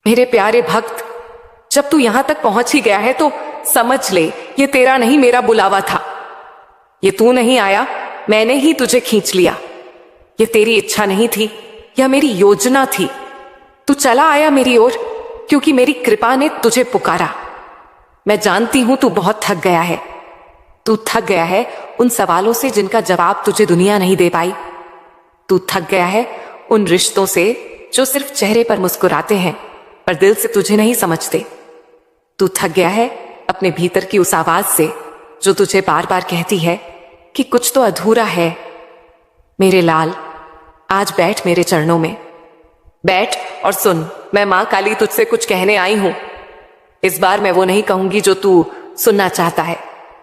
मेरे प्यारे भक्त, जब तू यहां तक पहुंच ही गया है तो समझ ले, ये तेरा नहीं मेरा बुलावा था। ये तू नहीं आया, मैंने ही तुझे खींच लिया। ये तेरी इच्छा नहीं थी, यह मेरी योजना थी। तू चला आया मेरी ओर क्योंकि मेरी कृपा ने तुझे पुकारा। मैं जानती हूं तू बहुत थक गया है। तू थक गया है उन सवालों से जिनका जवाब तुझे दुनिया नहीं दे पाई। तू थक गया है उन रिश्तों से जो सिर्फ चेहरे पर मुस्कुराते हैं पर दिल से तुझे नहीं समझते। तू थक गया है अपने भीतर की उस आवाज से जो तुझे बार बार कहती है कि कुछ तो अधूरा है। मेरे लाल, आज बैठ मेरे चरणों में, बैठ और सुन। मैं मां काली तुझसे कुछ कहने आई हूं। इस बार मैं वो नहीं कहूंगी जो तू सुनना चाहता है,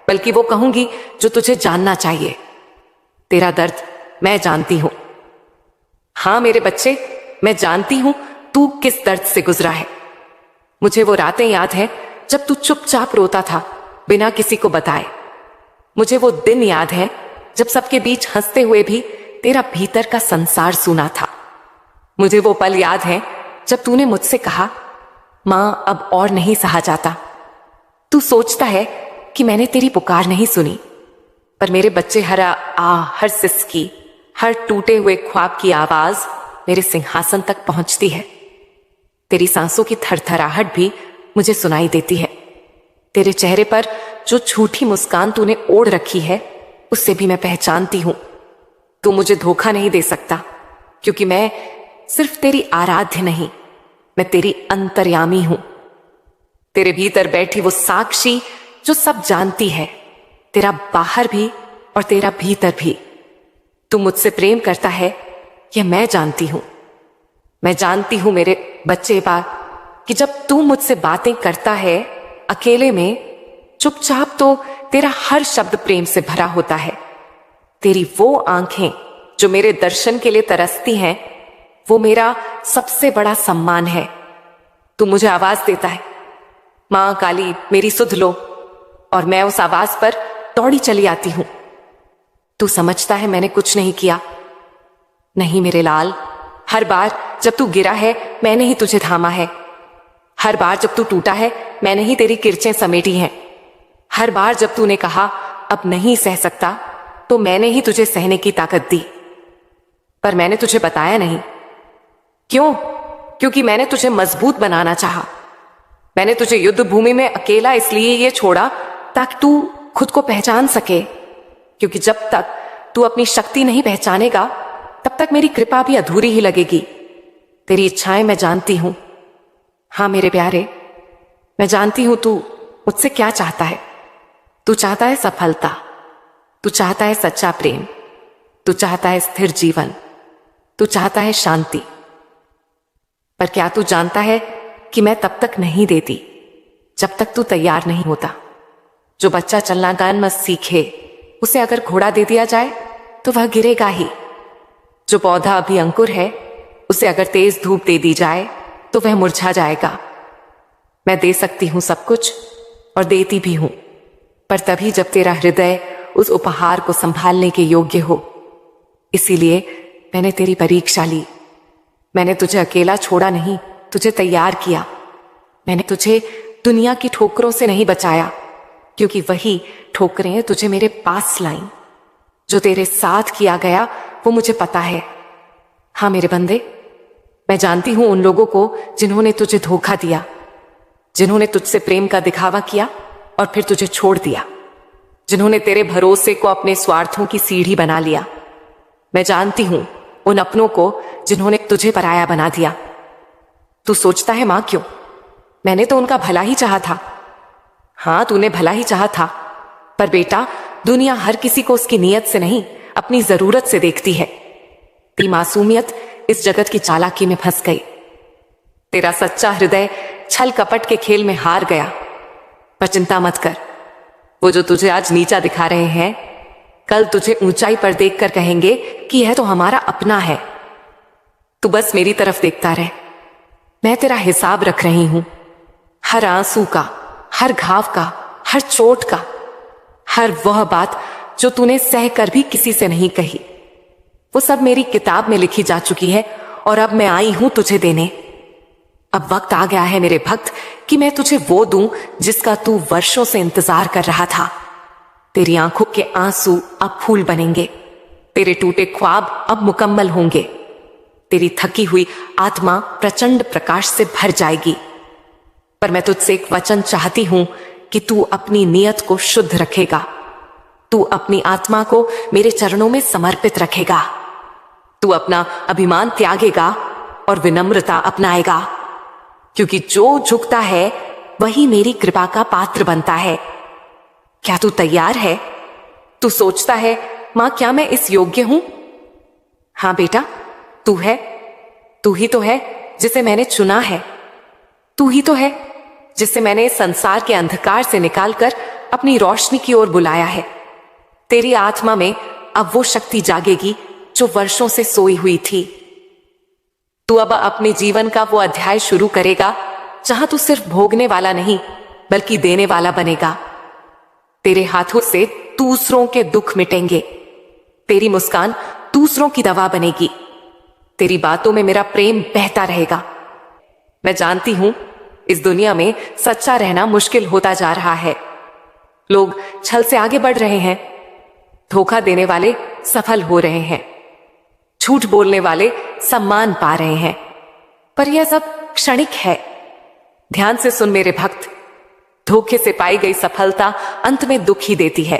बल्कि वो कहूंगी जो तुझे जानना चाहिए। तेरा दर्द मैं जानती हूं। हां मेरे बच्चे, मैं जानती हूं तू किस दर्द से गुजरा है। मुझे वो रातें याद है जब तू चुपचाप रोता था बिना किसी को बताए। मुझे वो दिन याद है जब सबके बीच हंसते हुए भी तेरा भीतर का संसार सूना था। मुझे वो पल याद है जब तूने मुझसे कहा, मां अब और नहीं सहा जाता। तू सोचता है कि मैंने तेरी पुकार नहीं सुनी, पर मेरे बच्चे हर सिसकी, हर टूटे हुए ख्वाब की आवाज मेरे सिंहासन तक पहुंचती है। तेरी सांसों की थरथराहट भी मुझे सुनाई देती है। तेरे चेहरे पर जो झूठी मुस्कान तूने ओढ़ रखी है उससे भी मैं पहचानती हूं। तू मुझे धोखा नहीं दे सकता, क्योंकि मैं सिर्फ तेरी आराध्य नहीं, मैं तेरी अंतर्यामी हूं। तेरे भीतर बैठी वो साक्षी जो सब जानती है, तेरा बाहर भी और तेरा भीतर भी। तू मुझसे प्रेम करता है यह मैं जानती हूं। मैं जानती हूं मेरे बच्चे बात कि जब तू मुझसे बातें करता है अकेले में चुपचाप, तो तेरा हर शब्द प्रेम से भरा होता है। तेरी वो आंखें जो मेरे दर्शन के लिए तरसती हैं, वो मेरा सबसे बड़ा सम्मान है। तू मुझे आवाज देता है, मां काली मेरी सुध लो, और मैं उस आवाज पर दौड़ी चली आती हूं। तू समझता है मैंने कुछ नहीं किया। नहीं मेरे लाल, हर बार जब तू गिरा है मैंने ही तुझे थामा है। हर बार जब तू टूटा है मैंने ही तेरी किरचें समेटी हैं। हर बार जब तूने कहा अब नहीं सह सकता, तो मैंने ही तुझे सहने की ताकत दी। पर मैंने तुझे बताया नहीं। क्यों? क्योंकि मैंने तुझे मजबूत बनाना चाहा। मैंने तुझे युद्ध भूमि में अकेला इसलिए ये छोड़ा ताकि तू खुद को पहचान सके, क्योंकि जब तक तू अपनी शक्ति नहीं पहचानेगा तब तक मेरी कृपा भी अधूरी ही लगेगी। तेरी इच्छाएं मैं जानती हूं। हां मेरे प्यारे, मैं जानती हूं तू मुझसे क्या चाहता है। तू चाहता है सफलता, तू चाहता है सच्चा प्रेम, तू चाहता है स्थिर जीवन, तू चाहता है शांति। पर क्या तू जानता है कि मैं तब तक नहीं देती जब तक तू तैयार नहीं होता। जो बच्चा चलना गान मत सीखे, उसे अगर घोड़ा दे दिया जाए तो वह गिरेगा ही। जो पौधा अभी अंकुर है, उसे अगर तेज धूप दे दी जाए तो वह मुरझा जाएगा। मैं दे सकती हूं सब कुछ और देती भी हूं, पर तभी जब तेरा हृदय उस उपहार को संभालने के योग्य हो। इसीलिए मैंने तेरी परीक्षा ली। मैंने तुझे अकेला छोड़ा नहीं, तुझे तैयार किया। मैंने तुझे दुनिया की ठोकरों से नहीं बचाया, क्योंकि वही ठोकरें तुझे मेरे पास लाईं। जो तेरे साथ किया गया वो मुझे पता है। हां मेरे बंदे, मैं जानती हूं उन लोगों को जिन्होंने तुझे धोखा दिया, जिन्होंने तुझसे प्रेम का दिखावा किया और फिर तुझे छोड़ दिया, जिन्होंने तेरे भरोसे को अपने स्वार्थों की सीढ़ी बना लिया। मैं जानती हूं उन अपनों को जिन्होंने तुझे पराया बना दिया। तू सोचता है मां क्यों? मैंने तो उनका भला ही चाहा था। हां तूने भला ही चाहा था, पर बेटा दुनिया हर किसी को उसकी नीयत से नहीं, अपनी जरूरत से देखती है। तेरी मासूमियत इस जगत की चालाकी में फंस गई। तेरा सच्चा हृदय छल कपट के खेल में हार गया। पर चिंता मत कर, वो जो तुझे आज नीचा दिखा रहे हैं, कल तुझे ऊंचाई पर देखकर कहेंगे कि यह तो हमारा अपना है। तू बस मेरी तरफ देखता रह। मैं तेरा हिसाब रख रही हूं। हर आंसू का, हर घाव का, हर चोट का, हर वह बात जो तूने सह कर भी किसी से नहीं कही, वो सब मेरी किताब में लिखी जा चुकी है और अब मैं आई हूं तुझे देने। अब वक्त आ गया है मेरे भक्त कि मैं तुझे वो दूं जिसका तू वर्षों से इंतजार कर रहा था। तेरी आंखों के आंसू अब फूल बनेंगे, तेरे टूटे ख्वाब अब मुकम्मल होंगे, तेरी थकी हुई आत्मा प्रचंड प्रकाश से भर जाएगी। पर मैं तुझसे एक वचन चाहती हूं कि तू अपनी नियत को शुद्ध रखेगा, तू अपनी आत्मा को मेरे चरणों में समर्पित रखेगा, तू अपना अभिमान त्यागेगा और विनम्रता अपनाएगा, क्योंकि जो झुकता है वही मेरी कृपा का पात्र बनता है। क्या तू तैयार है? तू सोचता है, मां क्या मैं इस योग्य हूं? हां बेटा, तू है, तू ही तो है जिसे मैंने चुना है, तू ही तो है जिसे मैंने इस संसार के अंधकार से निकालकर अपनी रोशनी की ओर बुलाया है। तेरी आत्मा में अब वो शक्ति जागेगी जो वर्षों से सोई हुई थी। तू अब अपने जीवन का वो अध्याय शुरू करेगा जहां तू सिर्फ भोगने वाला नहीं बल्कि देने वाला बनेगा। तेरे हाथों से दूसरों के दुख मिटेंगे, तेरी मुस्कान दूसरों की दवा बनेगी, तेरी बातों में मेरा प्रेम बहता रहेगा। मैं जानती हूं इस दुनिया में सच्चा रहना मुश्किल होता जा रहा है। लोग छल से आगे बढ़ रहे हैं, धोखा देने वाले सफल हो रहे हैं, झूठ बोलने वाले सम्मान पा रहे हैं, पर यह सब क्षणिक है। ध्यान से सुन मेरे भक्त, धोखे से पाई गई सफलता अंत में दुख ही देती है,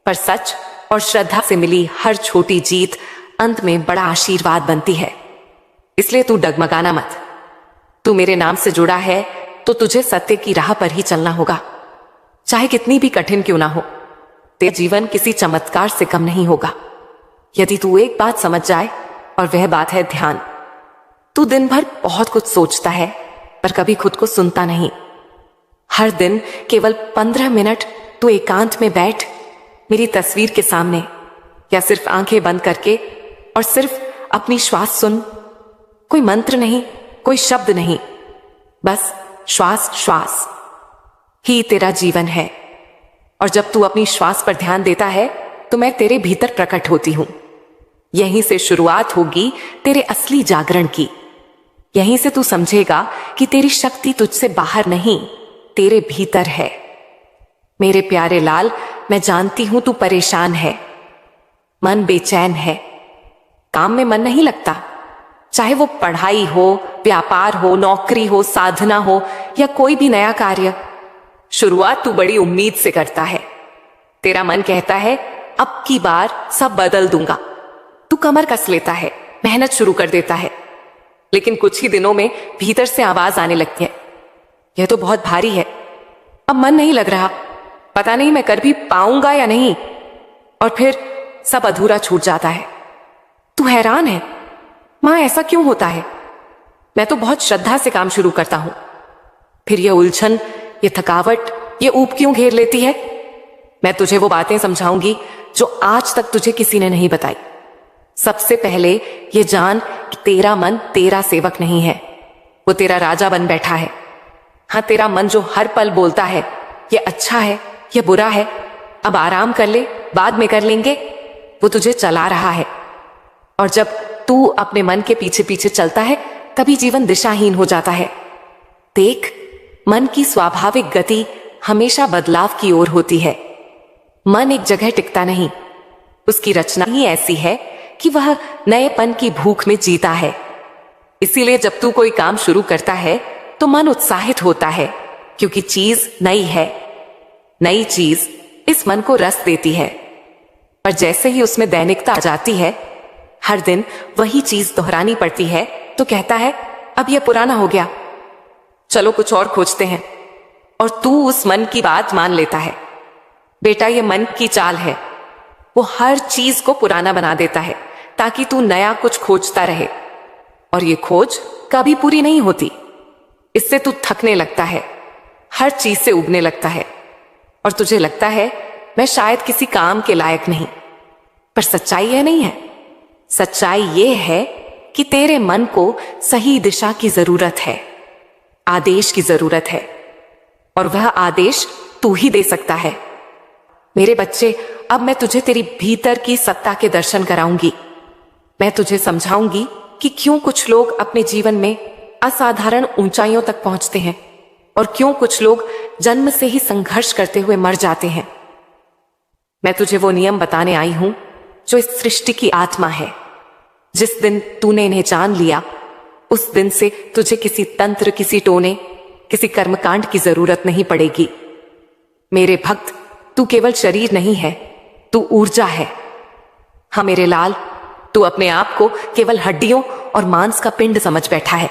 पर सच और श्रद्धा से मिली हर छोटी जीत अंत में बड़ा आशीर्वाद बनती है। इसलिए तू डगमगाना मत। तू मेरे नाम से जुड़ा है तो तुझे सत्य की राह पर ही चलना होगा, चाहे कितनी भी कठिन क्यों ना हो। तेरा जीवन किसी चमत्कार से कम नहीं होगा यदि तू एक बात समझ जाए, और वह बात है ध्यान। तू दिन भर बहुत कुछ सोचता है पर कभी खुद को सुनता नहीं। हर दिन केवल 15 मिनट तू एकांत में बैठ मेरी तस्वीर के सामने, या सिर्फ आंखें बंद करके और सिर्फ अपनी श्वास सुन। कोई मंत्र नहीं, कोई शब्द नहीं, बस श्वास श्वास ही तेरा जीवन है। और जब तू अपनी श्वास पर ध्यान देता है तो मैं तेरे भीतर प्रकट होती हूं। यहीं से शुरुआत होगी तेरे असली जागरण की। यहीं से तू समझेगा कि तेरी शक्ति तुझसे बाहर नहीं, तेरे भीतर है। मेरे प्यारे लाल, मैं जानती हूं तू परेशान है, मन बेचैन है, काम में मन नहीं लगता, चाहे वो पढ़ाई हो, व्यापार हो, नौकरी हो, साधना हो या कोई भी नया कार्य। शुरुआत तू बड़ी उम्मीद से करता है। तेरा मन कहता है अब की बार सब बदल दूंगा। तू कमर कस लेता है, मेहनत शुरू कर देता है, लेकिन कुछ ही दिनों में भीतर से आवाज आने लगती है, यह तो बहुत भारी है, अब मन नहीं लग रहा, पता नहीं मैं कर भी पाऊंगा या नहीं। और फिर सब अधूरा छूट जाता है। तू हैरान है, मां ऐसा क्यों होता है? मैं तो बहुत श्रद्धा से काम शुरू करता हूं, फिर ये उलझन, ये थकावट, ये ऊब क्यों घेर लेती है? मैं तुझे वो बातें समझाऊंगी जो आज तक तुझे किसी ने नहीं बताई। सबसे पहले ये जान कि तेरा मन तेरा सेवक नहीं है, वो तेरा राजा बन बैठा है। हाँ, तेरा मन जो हर पल बोलता है ये अच्छा है, ये बुरा है, अब आराम कर ले, बाद में कर लेंगे, वो तुझे चला रहा है। और जब तू अपने मन के पीछे पीछे चलता है तभी जीवन दिशाहीन हो जाता है। देख, मन की स्वाभाविक गति हमेशा बदलाव की ओर होती है। मन एक जगह टिकता नहीं, उसकी रचना ही ऐसी है कि वह नएपन की भूख में जीता है। इसीलिए जब तू कोई काम शुरू करता है तो मन उत्साहित होता है, क्योंकि चीज नई है। नई चीज इस मन को रस देती है, पर जैसे ही उसमें दैनिकता आ जाती है, हर दिन वही चीज दोहरानी पड़ती है, तो कहता है अब यह पुराना हो गया, चलो कुछ और खोजते हैं। और तू उस मन की बात मान लेता है। बेटा, ये मन की चाल है, वो हर चीज को पुराना बना देता है ताकि तू नया कुछ खोजता रहे, और ये खोज कभी पूरी नहीं होती। इससे तू थकने लगता है, हर चीज से उबने लगता है, और तुझे लगता है मैं शायद किसी काम के लायक नहीं। पर सच्चाई यह नहीं है। सच्चाई ये है कि तेरे मन को सही दिशा की जरूरत है, आदेश की जरूरत है, और वह आदेश तू ही दे सकता है। मेरे बच्चे, अब मैं तुझे तेरी भीतर की सत्ता के दर्शन कराऊंगी। मैं तुझे समझाऊंगी कि क्यों कुछ लोग अपने जीवन में असाधारण ऊंचाइयों तक पहुंचते हैं और क्यों कुछ लोग जन्म से ही संघर्ष करते हुए मर जाते हैं। मैं तुझे वो नियम बताने आई हूं जो इस सृष्टि की आत्मा है। जिस दिन तूने इन्हें जान लिया, उस दिन से तुझे किसी तंत्र, किसी टोने, किसी कर्मकांड की जरूरत नहीं पड़ेगी। मेरे भक्त, तू केवल शरीर नहीं है, तू ऊर्जा है। हाँ मेरे लाल, तू अपने आप को केवल हड्डियों और मांस का पिंड समझ बैठा है।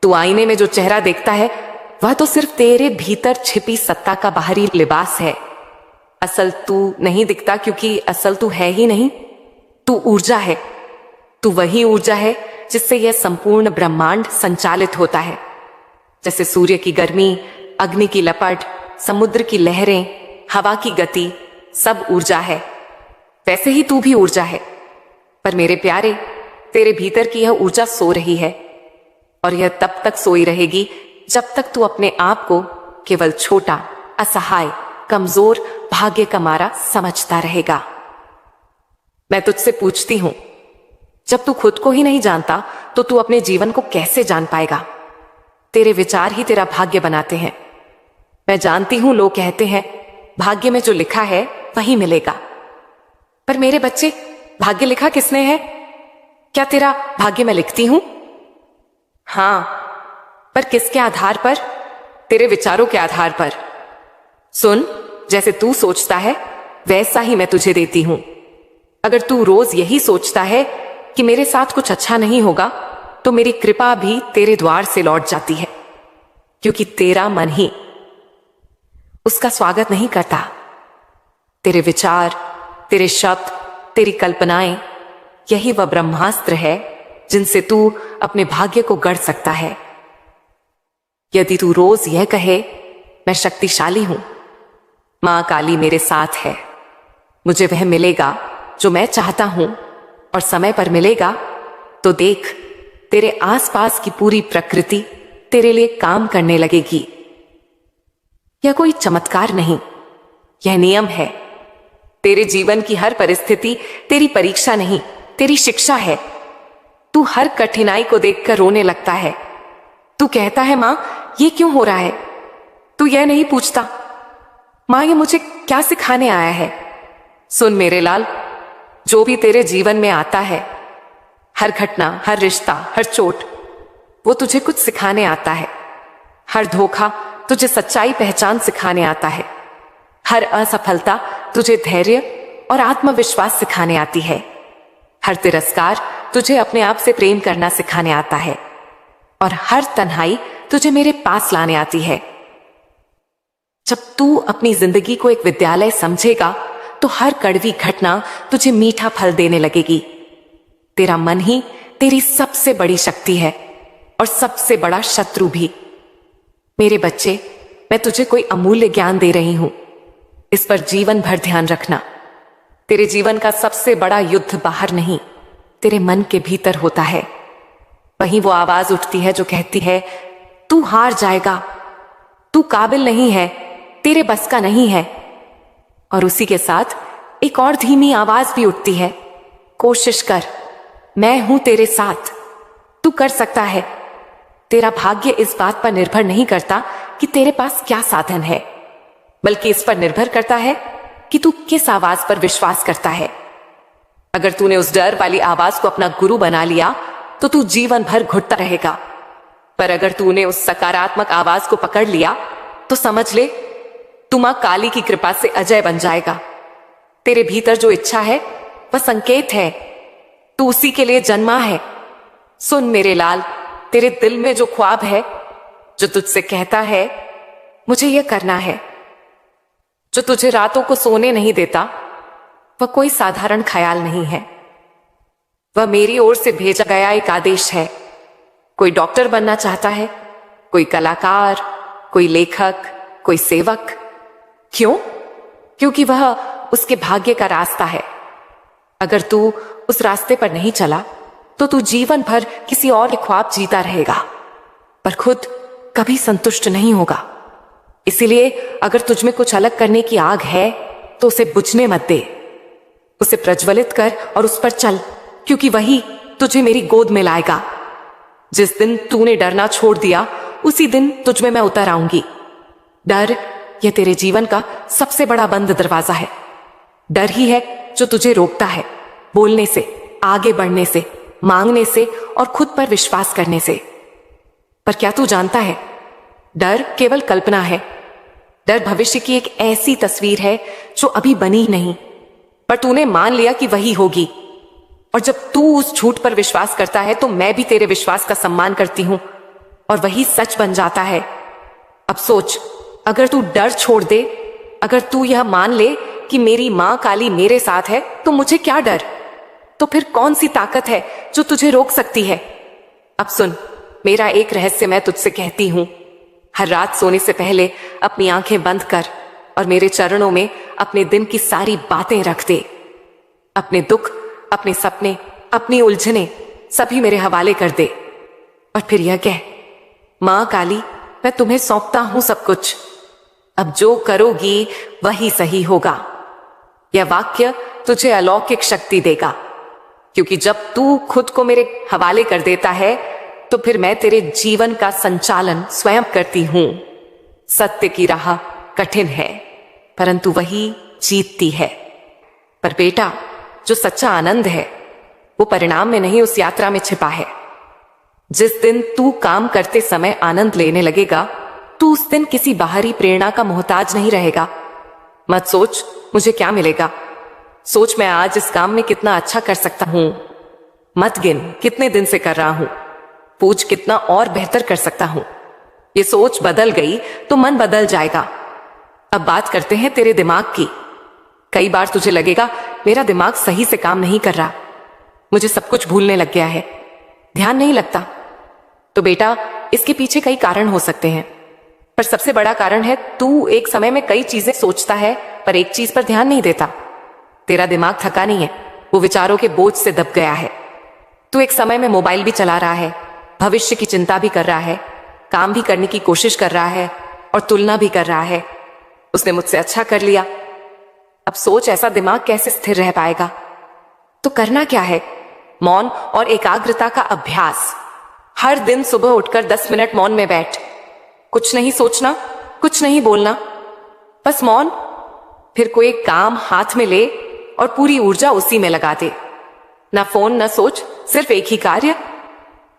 तू आईने में जो चेहरा देखता है वह तो सिर्फ तेरे भीतर छिपी सत्ता का बाहरी लिबास है। असल तू नहीं दिखता क्योंकि असल तू है ही नहीं। तू ऊर्जा है। तू वही ऊर्जा है जिससे यह संपूर्ण ब्रह्मांड संचालित होता है। जैसे सूर्य की गर्मी, अग्नि की लपट, समुद्र की लहरें, हवा की गति, सब ऊर्जा है। वैसे ही तू भी ऊर्जा है। पर मेरे प्यारे, तेरे भीतर की यह ऊर्जा सो रही है और यह तब तक सोई रहेगी जब तक तू अपने आप को केवल छोटा, असहाय, कमजोर, भाग्य का मारा समझता रहेगा। मैं तुझसे पूछती हूं, जब तू खुद को ही नहीं जानता तो तू अपने जीवन को कैसे जान पाएगा? तेरे विचार ही तेरा भाग्य बनाते हैं। मैं जानती हूं लोग कहते हैं भाग्य में जो लिखा है वही मिलेगा। पर मेरे बच्चे, भाग्य लिखा किसने है? क्या तेरा भाग्य मैं लिखती हूं? हां, पर किसके आधार पर? तेरे विचारों के आधार पर। सुन, जैसे तू सोचता है वैसा ही मैं तुझे देती हूं। अगर तू रोज यही सोचता है कि मेरे साथ कुछ अच्छा नहीं होगा, तो मेरी कृपा भी तेरे द्वार से लौट जाती है, क्योंकि तेरा मन ही उसका स्वागत नहीं करता। तेरे विचार, तेरे शब्द, तेरी कल्पनाएं, यही वह ब्रह्मास्त्र है जिनसे तू अपने भाग्य को गढ़ सकता है। यदि तू रोज यह कहे मैं शक्तिशाली हूं, मां काली मेरे साथ है, मुझे वह मिलेगा जो मैं चाहता हूं और समय पर मिलेगा, तो देख तेरे आसपास की पूरी प्रकृति तेरे लिए काम करने लगेगी। यह कोई चमत्कार नहीं, यह नियम है। तेरे जीवन की हर परिस्थिति तेरी परीक्षा नहीं, तेरी शिक्षा है। तू हर कठिनाई को देखकर रोने लगता है। तू कहता है मां ये क्यों हो रहा है? तू यह नहीं पूछता मां ये मुझे क्या सिखाने आया है? सुन मेरे लाल, जो भी तेरे जीवन में आता है, हर घटना, हर रिश्ता, हर चोट, वो तुझे कुछ सिखाने आता है। हर धोखा तुझे सच्चाई पहचान सिखाने आता है। हर असफलता तुझे धैर्य और आत्मविश्वास सिखाने आती है। हर तिरस्कार तुझे अपने आप से प्रेम करना सिखाने आता है और हर तन्हाई तुझे मेरे पास लाने आती है। जब तू अपनी जिंदगी को एक विद्यालय समझेगा तो हर कड़वी घटना तुझे मीठा फल देने लगेगी। तेरा मन ही तेरी सबसे बड़ी शक्ति है और सबसे बड़ा शत्रु भी। मेरे बच्चे, मैं तुझे कोई अमूल्य ज्ञान दे रही हूं, इस पर जीवन भर ध्यान रखना। तेरे जीवन का सबसे बड़ा युद्ध बाहर नहीं, तेरे मन के भीतर होता है। वहीं वो आवाज उठती है जो कहती है तू हार जाएगा, तू काबिल नहीं है, तेरे बस का नहीं है। और उसी के साथ एक और धीमी आवाज भी उठती है, कोशिश कर, मैं हूं तेरे साथ, तू कर सकता है। तेरा भाग्य इस बात पर निर्भर नहीं करता कि तेरे पास क्या साधन है, बल्कि इस पर निर्भर करता है कि तू किस आवाज पर विश्वास करता है। अगर तूने उस डर वाली आवाज को अपना गुरु बना लिया तो तू जीवन भर घुटता रहेगा। पर अगर तूने उस सकारात्मक आवाज को पकड़ लिया तो समझ ले, तू मां काली की कृपा से अजय बन जाएगा। तेरे भीतर जो इच्छा है वह संकेत है, तू उसी के लिए जन्मा है। सुन मेरे लाल, तेरे दिल में जो ख्वाब है, जो तुझसे कहता है मुझे यह करना है, जो तुझे रातों को सोने नहीं देता, वह कोई साधारण ख्याल नहीं है। वह मेरी ओर से भेजा गया एक आदेश है। कोई डॉक्टर बनना चाहता है, कोई कलाकार, कोई लेखक, कोई सेवक। क्यों? क्योंकि वह उसके भाग्य का रास्ता है। अगर तू उस रास्ते पर नहीं चला तो तू जीवन भर किसी और के ख्वाब जीता रहेगा, पर खुद कभी संतुष्ट नहीं होगा। इसीलिए अगर तुझ में कुछ अलग करने की आग है तो उसे बुझने मत दे, उसे प्रज्वलित कर और उस पर चल, क्योंकि वही तुझे मेरी गोद में लाएगा। जिस दिन तूने डरना छोड़ दिया उसी दिन तुझ में मैं उतर आऊंगी। डर यह तेरे जीवन का सबसे बड़ा बंद दरवाजा है। डर ही है जो तुझे रोकता है बोलने से, आगे बढ़ने से, मांगने से और खुद पर विश्वास करने से। पर क्या तू जानता है, डर केवल कल्पना है। डर भविष्य की एक ऐसी तस्वीर है जो अभी बनी नहीं, पर तूने मान लिया कि वही होगी। और जब तू उस झूठ पर विश्वास करता है तो मैं भी तेरे विश्वास का सम्मान करती हूं और वही सच बन जाता है। अब सोच, अगर तू डर छोड़ दे, अगर तू यह मान ले कि मेरी मां काली मेरे साथ है, तो मुझे क्या डर? तो फिर कौन सी ताकत है जो तुझे रोक सकती है? अब सुन, मेरा एक रहस्य मैं तुझसे कहती हूं। हर रात सोने से पहले अपनी आंखें बंद कर और मेरे चरणों में अपने दिन की सारी बातें रख दे। अपने दुख, अपने सपने, अपनी उलझने सभी मेरे हवाले कर दे और फिर यह कह, मां काली, मैं तुम्हें सौंपता हूं सब कुछ। अब जो करोगी वही सही होगा। यह वाक्य तुझे अलौकिक शक्ति देगा, क्योंकि जब तू खुद को मेरे हवाले कर देता है तो फिर मैं तेरे जीवन का संचालन स्वयं करती हूं। सत्य की राह कठिन है, परंतु वही जीतती है। पर बेटा, जो सच्चा आनंद है वो परिणाम में नहीं, उस यात्रा में छिपा है। जिस दिन तू काम करते समय आनंद लेने लगेगा, तू उस दिन किसी बाहरी प्रेरणा का मोहताज नहीं रहेगा। मत सोच मुझे क्या मिलेगा, सोच मैं आज इस काम में कितना अच्छा कर सकता हूं। मत गिन कितने दिन से कर रहा हूं, पूछ कितना और बेहतर कर सकता हूं। ये सोच बदल गई तो मन बदल जाएगा। अब बात करते हैं तेरे दिमाग की। कई बार तुझे लगेगा मेरा दिमाग सही से काम नहीं कर रहा, मुझे सब कुछ भूलने लग गया है, ध्यान नहीं लगता। तो बेटा, इसके पीछे कई कारण हो सकते हैं, पर सबसे बड़ा कारण है तू एक समय में कई चीजें सोचता है पर एक चीज पर ध्यान नहीं देता। तेरा दिमाग थका नहीं है, वो विचारों के बोझ से दब गया है। तू एक समय में मोबाइल भी चला रहा है, भविष्य की चिंता भी कर रहा है, काम भी करने की कोशिश कर रहा है और तुलना भी कर रहा है। उसने मुझसे अच्छा कर लिया। अब सोच, ऐसा दिमाग कैसे स्थिर रह पाएगा? तो करना क्या है? मौन और एकाग्रता का अभ्यास। हर दिन सुबह उठकर 10 मिनट मौन में बैठ। कुछ नहीं सोचना, कुछ नहीं बोलना, बस मौन। फिर कोई काम हाथ में ले और पूरी ऊर्जा उसी में लगा दे। ना फोन, ना सोच, सिर्फ एक ही कार्य।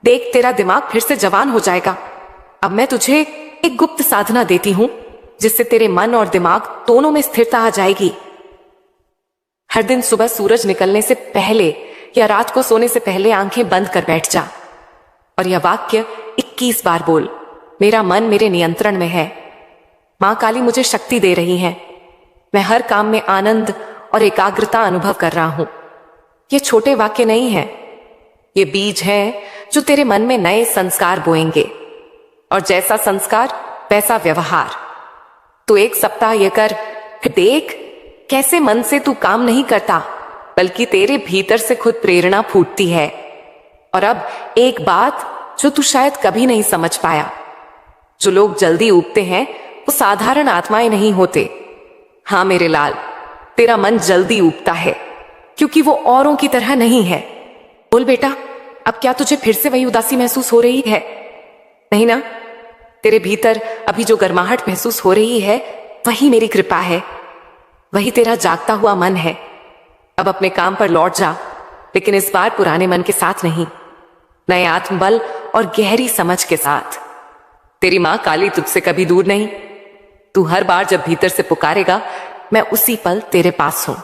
देख, तेरा दिमाग फिर से जवान हो जाएगा। अब मैं तुझे एक गुप्त साधना देती हूं जिससे तेरे मन और दिमाग दोनों में स्थिरता आ जाएगी। हर दिन सुबह सूरज निकलने से पहले या रात को सोने से पहले आंखें बंद कर बैठ जा और यह वाक्य 21 बार बोल, मेरा मन मेरे नियंत्रण में है, मां काली मुझे शक्ति दे रही है, मैं हर काम में आनंद और एकाग्रता अनुभव कर रहा हूं। ये छोटे वाक्य नहीं है, ये बीज हैं जो तेरे मन में नए संस्कार बोएंगे और जैसा संस्कार वैसा व्यवहार। तो एक सप्ताह ये कर, फिर देख कैसे मन से तू काम नहीं करता बल्कि तेरे भीतर से खुद प्रेरणा फूटती है। और अब एक बात जो तू शायद कभी नहीं समझ पाया, जो लोग जल्दी उगते हैं वो साधारण आत्माएं नहीं होते। हाँ मेरे लाल, तेरा मन जल्दी उगता है क्योंकि वो औरों की तरह नहीं है। बोल बेटा, अब क्या तुझे फिर से वही उदासी महसूस हो रही है? नहीं ना? तेरे भीतर अभी जो गर्माहट महसूस हो रही है वही मेरी कृपा है, वही तेरा जागता हुआ मन है। अब अपने काम पर लौट जा, लेकिन इस बार पुराने मन के साथ नहीं, नए आत्मबल और गहरी समझ के साथ। तेरी मां काली तुझसे कभी दूर नहीं। तू हर बार जब भीतर से पुकारेगा, मैं उसी पल तेरे पास हूं।